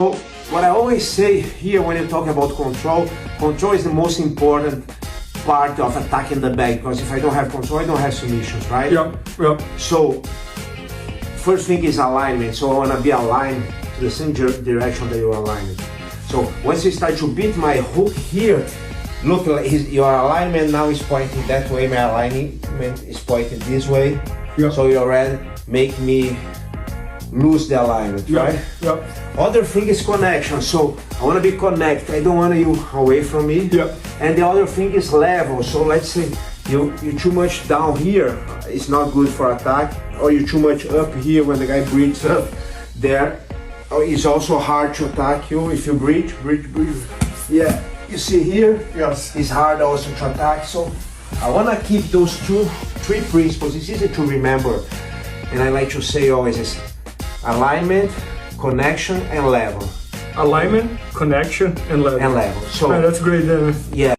So what I always say here when you talk about control is the most important part of attacking the bag, because if I don't have control, I don't have submissions, right? Yeah. So first thing is alignment. So I want to be aligned to the same direction that you're aligned. So once you start to beat my hook here, look, like your alignment now is pointing that way, my alignment is pointing this way. Yeah. So you already make me lose the alignment, right? Yeah. Other thing is connection. So I want to be connected. I don't want you away from me. Yeah. And the other thing is level. So let's say you're too much down here, it's not good for attack, or you're too much up here when the guy breathes up there. It's also hard to attack you if you breathe. Yeah, you see here? Yes. It's hard also to attack. So I want to keep those three principles. It's easy to remember. And I like to say always is alignment, connection, and level. Alignment, connection, and level. So that's great. Yeah.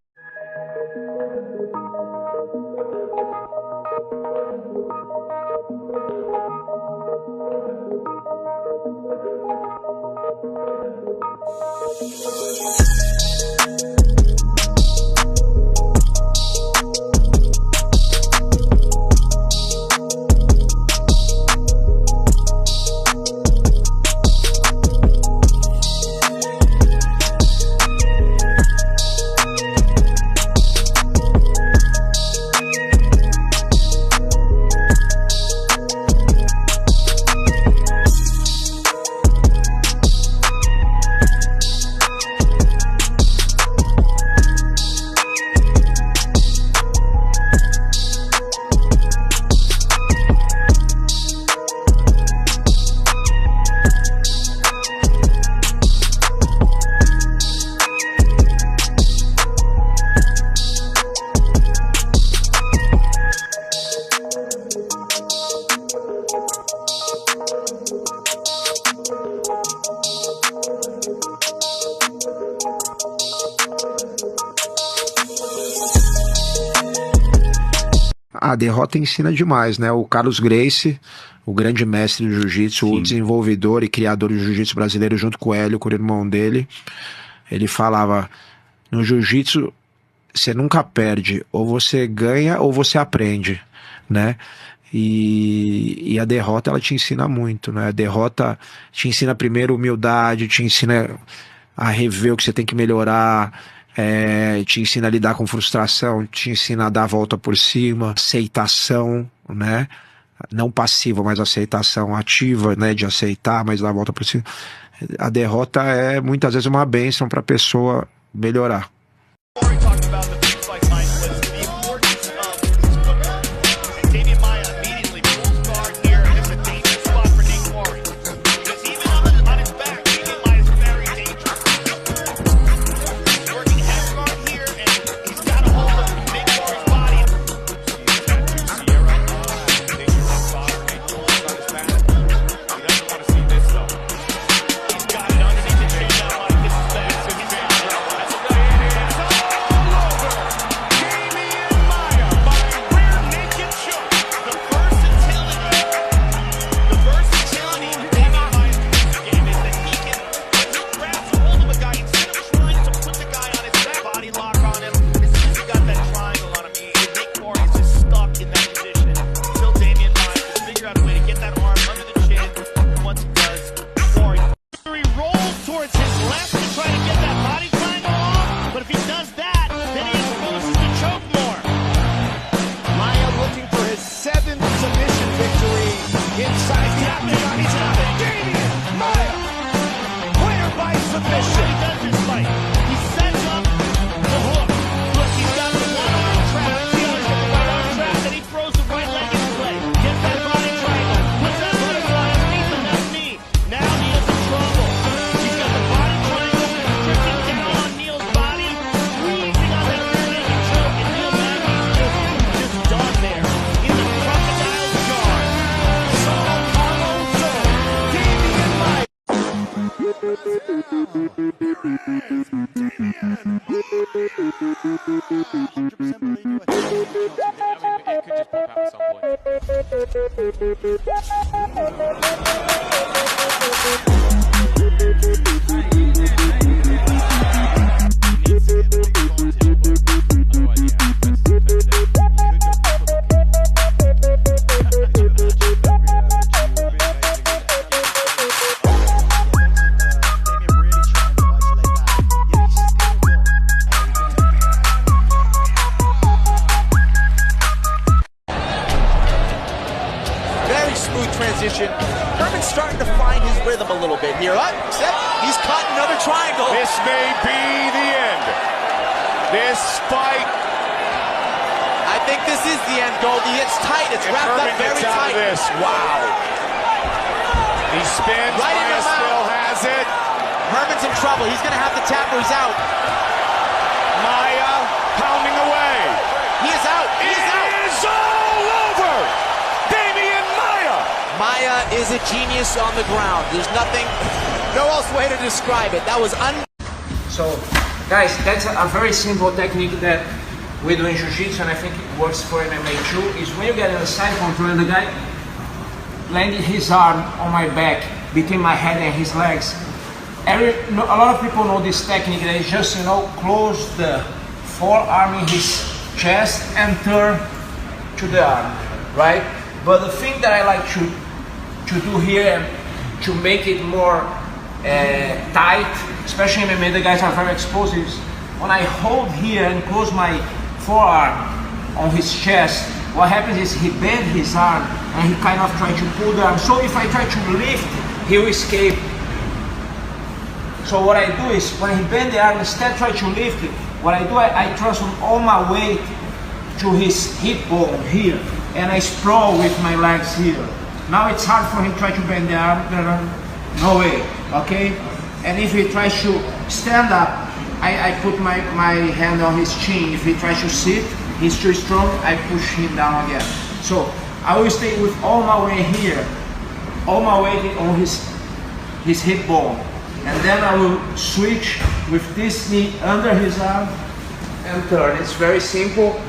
A derrota ensina demais, né? O Carlos Gracie, o grande mestre do jiu-jitsu, o desenvolvedor e criador do jiu-jitsu brasileiro, junto com o Hélio, com o irmão dele, ele falava, no jiu-jitsu você nunca perde, ou você ganha ou você aprende, né? E a derrota, ela te ensina muito, né? A derrota te ensina primeiro humildade, te ensina a rever o que você tem que melhorar, te ensina a lidar com frustração, te ensina a dar a volta por cima, aceitação, né? Não passiva, mas aceitação ativa, né? De aceitar, mas dar a volta por cima. A derrota é muitas vezes uma bênção para a pessoa melhorar. Inside the octagon, he's got it. Demian Maia, winner by submission. He does this fight. He sets up the hook. Look, he's got the one arm trap. The other's got the right arm trap, and he throws the right leg into play. Gets that body triangle. Puts that butterfly underneath the left knee. Now Neil's in trouble. He's got the body triangle drifting down on Neil's body, squeezing on that rear naked choke, and Neil Maggie's just done there in the crocodile's jaw. It could just pop out at some point. He's caught another triangle. This may be the end. This fight. I think this is the end, Goldie. It's tight. It's wrapped up very tight. This. Wow. He spins. Right in Maia the mouth. still has it. Herman's in trouble. He's going to have to tap or he's out. Maia pounding away. He is out. He is out. It is all over. Demian Maia. Maia is a genius on the ground. There's nothing, no else way to describe it. That was So, guys, that's a very simple technique that we do in Jiu-Jitsu, and I think it works for MMA too, is when you get in the side control and the guy landed his arm on my back, between my head and his legs. A lot of people know this technique, that is just, close the forearm in his chest and turn to the arm, right? But the thing that I like to do here, to make it more tight, especially in MMA, the guys are very explosive, when I hold here and close my forearm on his chest, what happens is he bends his arm and he kind of tries to pull the arm. So if I try to lift, he will escape. So what I do is, when he bends the arm, instead of trying to lift it, what I do, I transfer all my weight to his hip bone here, and I sprawl with my legs here. Now it's hard for him to try to bend the arm, no way, okay? And if he tries to stand up, I put my hand on his chin. If he tries to sit, he's too strong, I push him down again. So I will stay with all my weight here, all my weight on his hip bone. And then I will switch with this knee under his arm and turn. It's very simple.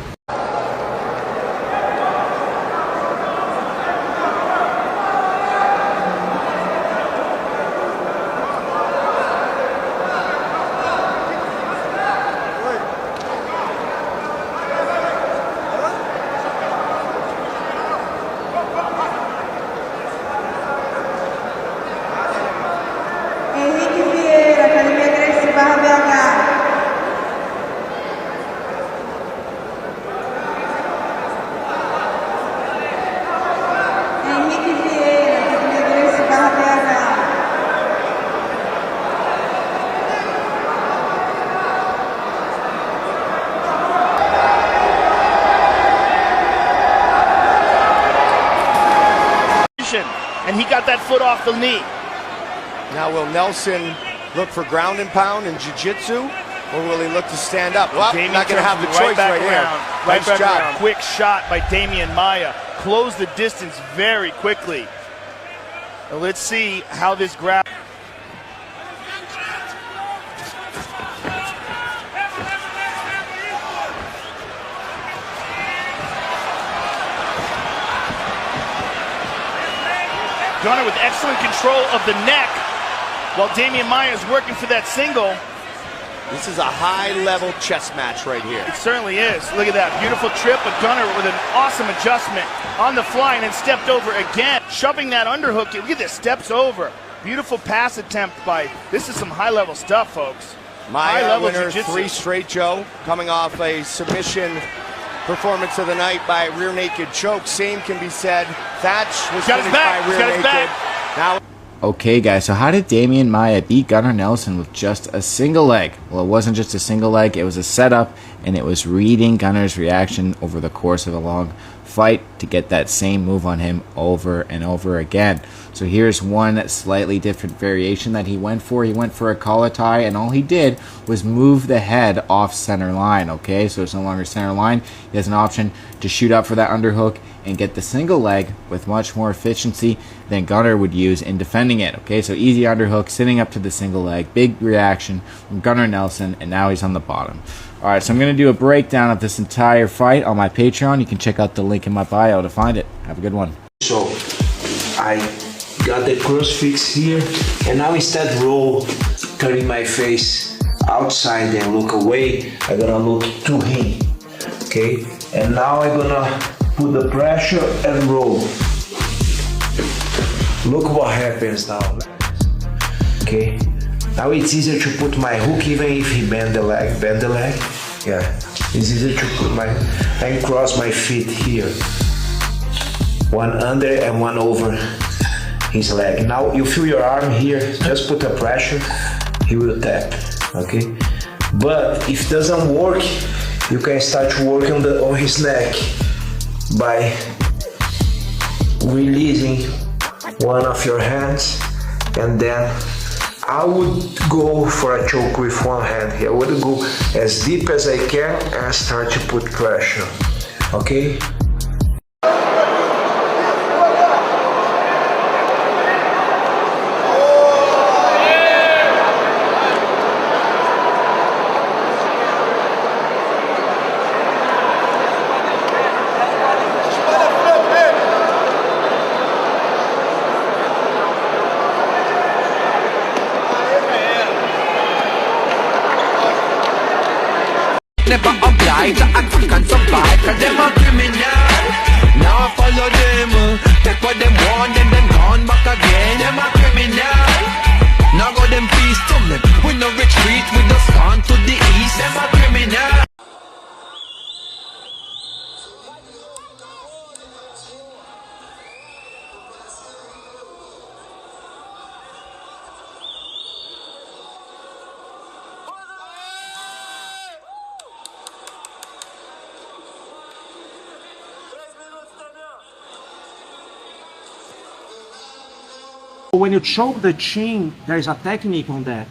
And he got that foot off the knee. Now will Nelson look for ground and pound in jiu-jitsu, or will he look to stand up? Well, Demian not going to have the choice right here. Right Nice back job. around. Quick shot by Demian Maia. Closed the distance very quickly. Now let's see how this grab. Gunnar with excellent control of the neck while Demian Maia is working for that single. This is a high-level chess match right here. It certainly is. Look at that. Beautiful trip, but Gunnar with an awesome adjustment on the fly and then stepped over again. Shoving that underhook. Look at this. Steps over. Beautiful pass attempt by, this is some high-level stuff, folks. Maia High-level winner, jiu-jitsu. 3 straight, Joe. Coming off a submission performance of the night by rear naked choke. Same can be said. Thatch was Got his finished back. by rear Got his naked. back. Now. Okay guys, so how did Demian Maia beat Gunnar Nelson with just a single leg? Well, it wasn't just a single leg, it was a setup, and it was reading Gunnar's reaction over the course of a long fight to get that same move on him over and over again. So here's one slightly different variation that he went for. He went for a collar tie, and all he did was move the head off center line, okay? So it's no longer center line. He has an option to shoot up for that underhook and get the single leg with much more efficiency than Gunnar would use in defending it, okay? So easy underhook, sitting up to the single leg, big reaction from Gunnar Nelson, and now he's on the bottom. Alright, so I'm going to do a breakdown of this entire fight on my Patreon. You can check out the link in my bio to find it. Have a good one. So I got the crucifix here, and now instead roll, turning my face outside and look away, I'm gonna look to him, okay? And now I'm gonna put the pressure and roll. Look what happens now, okay? Now it's easier to put my hook even if he bend the leg, yeah. It's easier to put and cross my feet here. One under and one over his leg. Now you feel your arm here, just put a pressure, he will tap, okay? But if it doesn't work, you can start to work on his neck by releasing one of your hands, and then I would go for a choke with one hand here. I would go as deep as I can and start to put pressure, okay? Never obliged to act and survive, cause them a criminal. Now I follow them, take what them want, then gone back again. Them a criminal. Now go them peace to me, we no retreat, we just gone to the east. Them a criminal. When you choke the chin, there is a technique on that.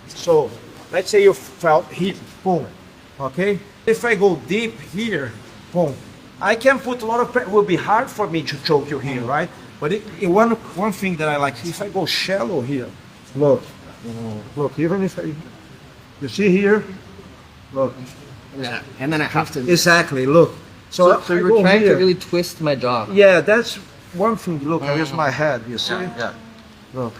So let's say you felt hit, boom, okay? If I go deep here, boom, I can put a lot of pressure. It will be hard for me to choke you here, right? But one thing that I like, if I go shallow here, look, even if you see here, look. Yeah, and then I have to. Exactly, look. So I you were go trying here. to really twist my jaw. Yeah, that's one thing. Look, I use my head, you see? Yeah. Look.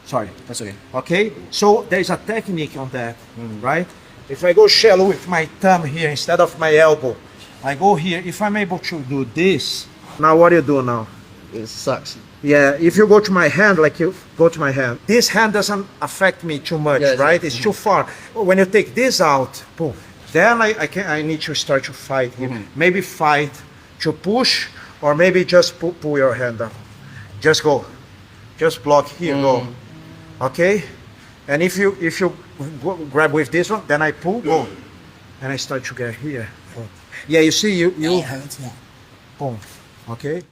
Sorry, that's okay. Okay, so there's a technique on that, right? If I go shallow with my thumb here instead of my elbow, I go here. If I'm able to do this, now what do you do now? It sucks. Yeah, if you go to my hand, like you go to my hand, this hand doesn't affect me too much, Yes. right? It's too far. When you take this out, boom, then I need to start to fight here. Maybe fight to push, or maybe just pull your hand up. Just go. Just block here, go. Okay? And if you grab with this one, then I pull, go. And I start to get here. Yeah, you see, you boom. Okay?